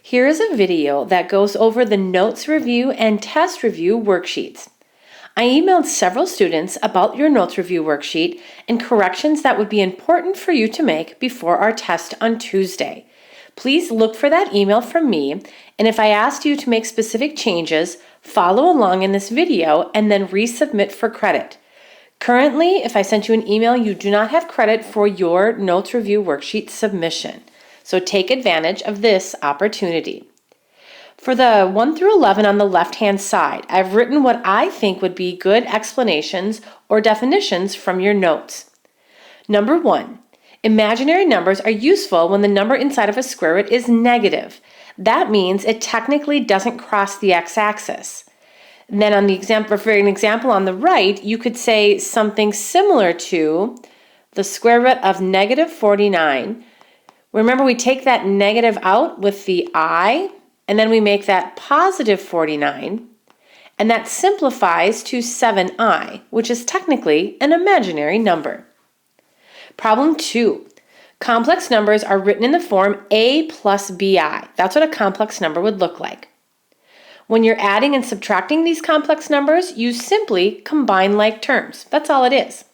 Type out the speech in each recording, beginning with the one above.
Here is a video that goes over the notes review and test review worksheets. I emailed several students about your notes review worksheet and corrections that would be important for you to make before our test on Tuesday. Please look for that email from me, and if I asked you to make specific changes, follow along in this video and then resubmit for credit. Currently, if I sent you an email, you do not have credit for your notes review worksheet submission. So take advantage of this opportunity. For the 1 through 11 on the left-hand side, I've written what I think would be good explanations or definitions from your notes. Number 1, imaginary numbers are useful when the number inside of a square root is negative. That means it technically doesn't cross the x-axis. And then on the example, for an example on the right, you could say something similar to the square root of negative 49. Remember, we take that negative out with the I, and then we make that positive 49, and that simplifies to 7i, which is technically an imaginary number. Problem 2. Complex numbers are written in the form a plus bi. That's what a complex number would look like. When you're adding and subtracting these complex numbers, you simply combine like terms. That's all it is.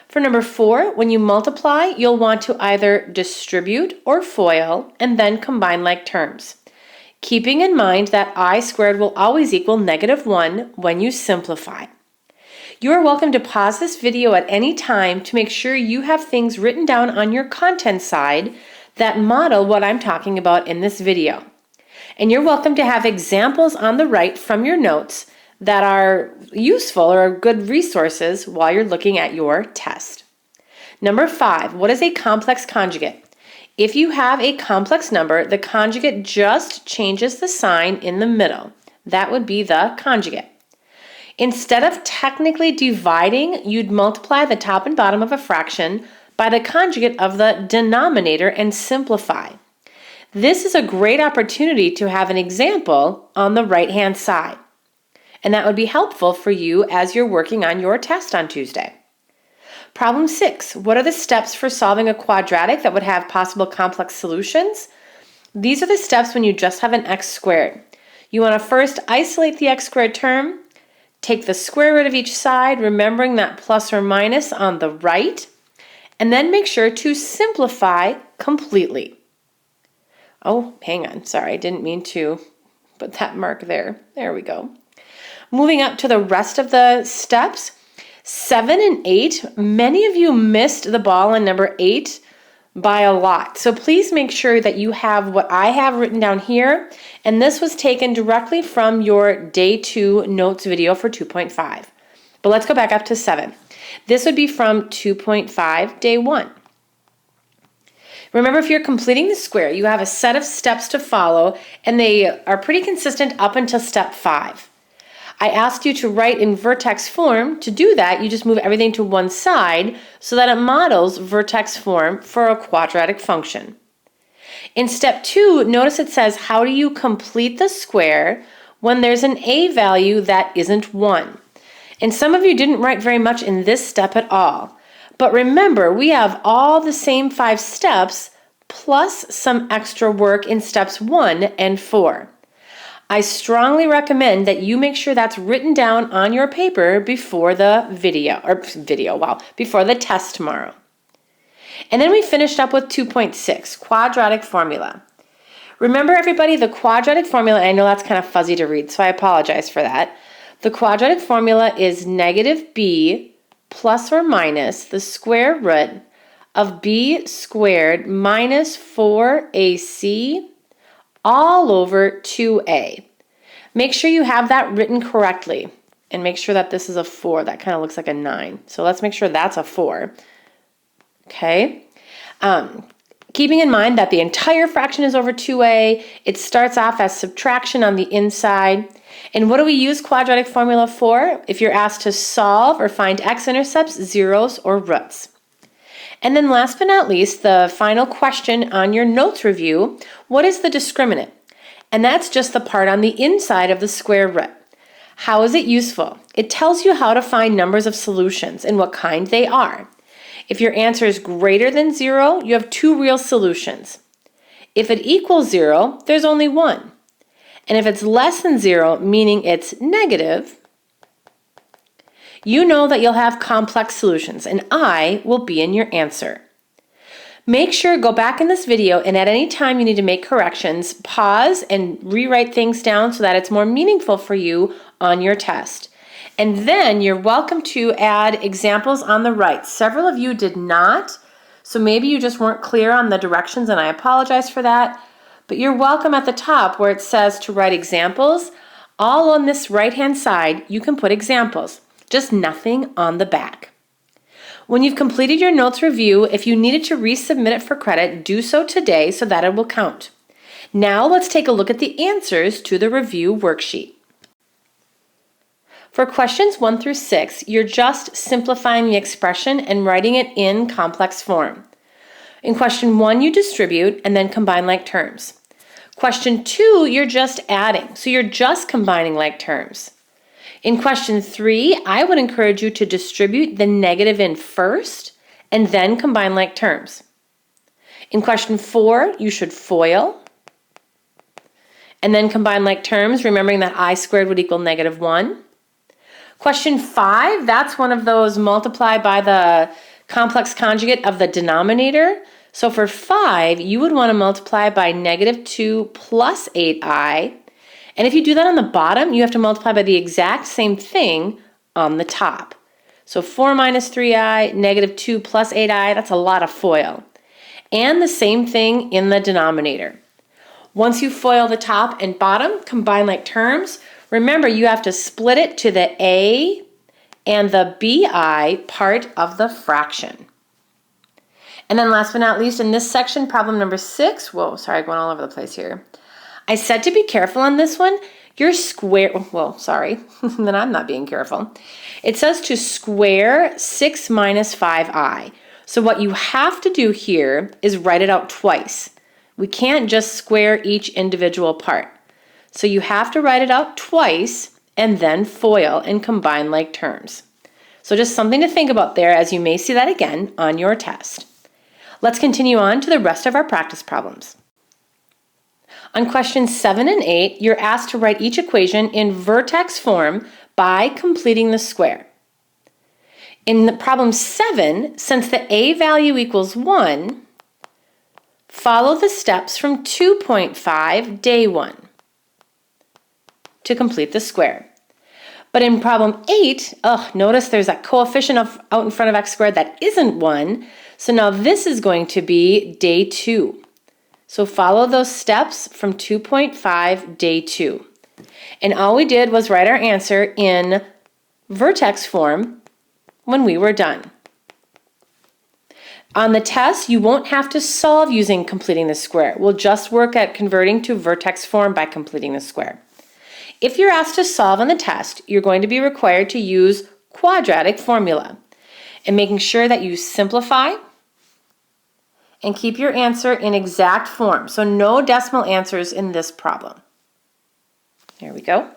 For number 4, when you multiply, you'll want to either distribute or FOIL and then combine like terms, keeping in mind that I squared will always equal -1 when you simplify. You are welcome to pause this video at any time to make sure you have things written down on your content side that model what I'm talking about in this video. And you're welcome to have examples on the right from your notes that are useful or are good resources while you're looking at your test. Number 5, what is a complex conjugate? If you have a complex number, the conjugate just changes the sign in the middle. That would be the conjugate. Instead of technically dividing, you'd multiply the top and bottom of a fraction by the conjugate of the denominator and simplify. This is a great opportunity to have an example on the right-hand side. And that would be helpful for you as you're working on your test on Tuesday. Problem 6, what are the steps for solving a quadratic that would have possible complex solutions? These are the steps when you just have an x squared. You want to first isolate the x squared term, take the square root of each side, remembering that plus or minus on the right, and then make sure to simplify completely. Oh, hang on, sorry, I didn't mean to put that mark there. There we go. Moving up to the rest of the steps, 7 and 8, many of you missed the ball on number 8 by a lot. So please make sure that you have what I have written down here, and this was taken directly from your day 2 notes video for 2.5. But let's go back up to 7. This would be from 2.5, day 1. Remember, if you're completing the square, you have a set of steps to follow, and they are pretty consistent up until step 5. I asked you to write in Vertex form. To do that, you just move everything to one side so that it models Vertex form for a quadratic function. In step 2, notice it says, how do you complete the square when there's an a value that isn't 1? And some of you didn't write very much in this step at all. But remember, we have all the same 5 steps plus some extra work in steps 1 and 4. I strongly recommend that you make sure that's written down on your paper before the before the test tomorrow. And then we finished up with 2.6, quadratic formula. Remember, everybody, the quadratic formula, I know that's kind of fuzzy to read, so I apologize for that. The quadratic formula is -b plus or minus the square root of b squared minus 4ac all over 2a. Make sure you have that written correctly, and make sure that this is a 4. That kind of looks like a 9. So let's make sure that's a 4. Okay. Keeping in mind that the entire fraction is over 2a, it starts off as subtraction on the inside. And what do we use quadratic formula for? If you're asked to solve or find x-intercepts, zeros, or roots. And then last but not least, the final question on your notes review, what is the discriminant? And that's just the part on the inside of the square root. How is it useful? It tells you how to find numbers of solutions and what kind they are. If your answer is greater than 0, you have 2 real solutions. If it equals 0, there's only 1. And if it's less than 0, meaning it's negative, you know that you'll have complex solutions, and I will be in your answer. Make sure, go back in this video, and at any time you need to make corrections, pause and rewrite things down so that it's more meaningful for you on your test. And then you're welcome to add examples on the right. Several of you did not, so maybe you just weren't clear on the directions, and I apologize for that. But you're welcome at the top where it says to write examples. All on this right-hand side, you can put examples, just nothing on the back. When you've completed your notes review, if you needed to resubmit it for credit, do so today so that it will count. Now let's take a look at the answers to the review worksheet. For questions 1 through 6, you're just simplifying the expression and writing it in complex form. In question 1, you distribute and then combine like terms. Question 2, you're just adding, so you're just combining like terms. In question 3, I would encourage you to distribute the negative in first and then combine like terms. In question 4, you should FOIL and then combine like terms, remembering that I squared would equal -1. Question 5, that's one of those multiply by the complex conjugate of the denominator. So for 5, you would want to multiply by -2 plus 8i. And if you do that on the bottom, you have to multiply by the exact same thing on the top. So 4 minus 3i, -2 plus 8i, that's a lot of FOIL. And the same thing in the denominator. Once you FOIL the top and bottom, combine like terms, remember you have to split it to the a and the bi part of the fraction. And then last but not least, in this section, problem number 6, whoa, sorry, going all over the place here. I said to be careful on this one. Your square, well, sorry, then I'm not being careful. It says to square 6 minus 5i. So what you have to do here is write it out twice. We can't just square each individual part. So you have to write it out twice and then FOIL and combine like terms. So just something to think about there, as you may see that again on your test. Let's continue on to the rest of our practice problems. On questions 7 and 8, you're asked to write each equation in vertex form by completing the square. In the problem 7, since the a value equals 1, follow the steps from 2.5 day 1 to complete the square. But in problem 8, notice there's a coefficient out in front of x squared that isn't 1, so now this is going to be day 2. So follow those steps from 2.5 day 2. And all we did was write our answer in vertex form when we were done. On the test, you won't have to solve using completing the square. We'll just work at converting to vertex form by completing the square. If you're asked to solve on the test, you're going to be required to use quadratic formula and making sure that you simplify and keep your answer in exact form. So no decimal answers in this problem. There we go.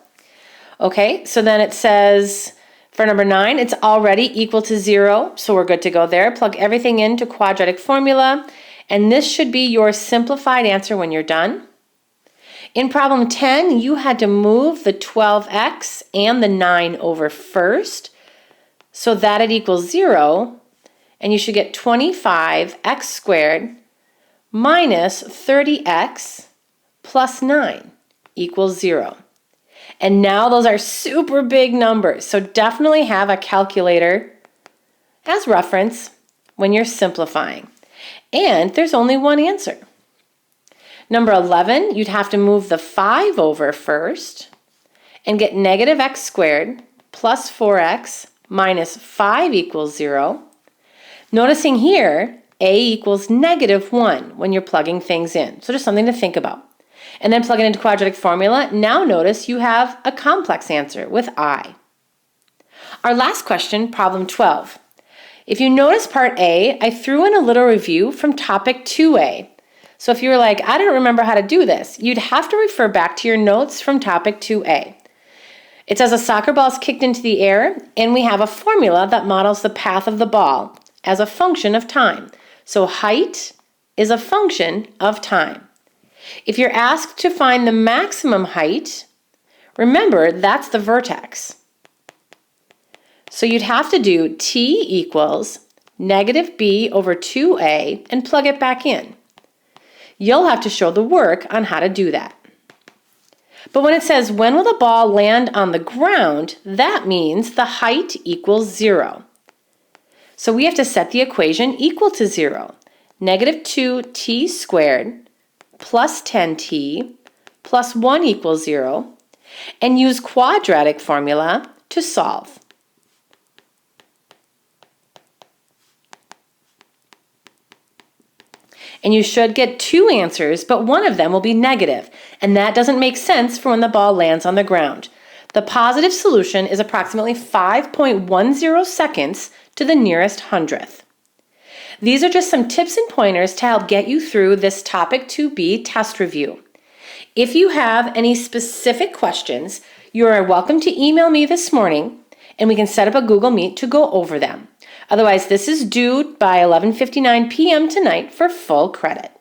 Okay, so then it says for number 9, it's already equal to 0, so we're good to go there. Plug everything into quadratic formula, and this should be your simplified answer when you're done. In problem 10, you had to move the 12x and the 9 over first so that it equals 0, and you should get 25x squared minus 30x plus 9 equals 0. And now those are super big numbers, so definitely have a calculator as reference when you're simplifying. And there's only one answer. Number 11, you'd have to move the 5 over first and get negative x squared plus 4x minus 5 equals 0. Noticing here, a equals -1 when you're plugging things in. So just something to think about. And then plug it into quadratic formula. Now notice you have a complex answer with I. Our last question, problem 12. If you notice part A, I threw in a little review from topic 2A. So if you were like, I don't remember how to do this, you'd have to refer back to your notes from topic 2A. It says a soccer ball is kicked into the air, and we have a formula that models the path of the ball as a function of time. So height is a function of time. If you're asked to find the maximum height, remember that's the vertex. So you'd have to do t equals negative b over 2a and plug it back in. You'll have to show the work on how to do that. But when it says when will the ball land on the ground, that means the height equals 0. So we have to set the equation equal to 0. Negative 2t squared plus 10t plus 1 equals 0, and use quadratic formula to solve. And you should get 2 answers, but one of them will be negative, and that doesn't make sense for when the ball lands on the ground. The positive solution is approximately 5.10 seconds to the nearest hundredth. These are just some tips and pointers to help get you through this Topic 2B test review. If you have any specific questions, you are welcome to email me this morning, and we can set up a Google Meet to go over them. Otherwise, this is due by 11:59 p.m. tonight for full credit.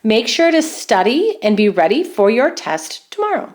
Make sure to study and be ready for your test tomorrow.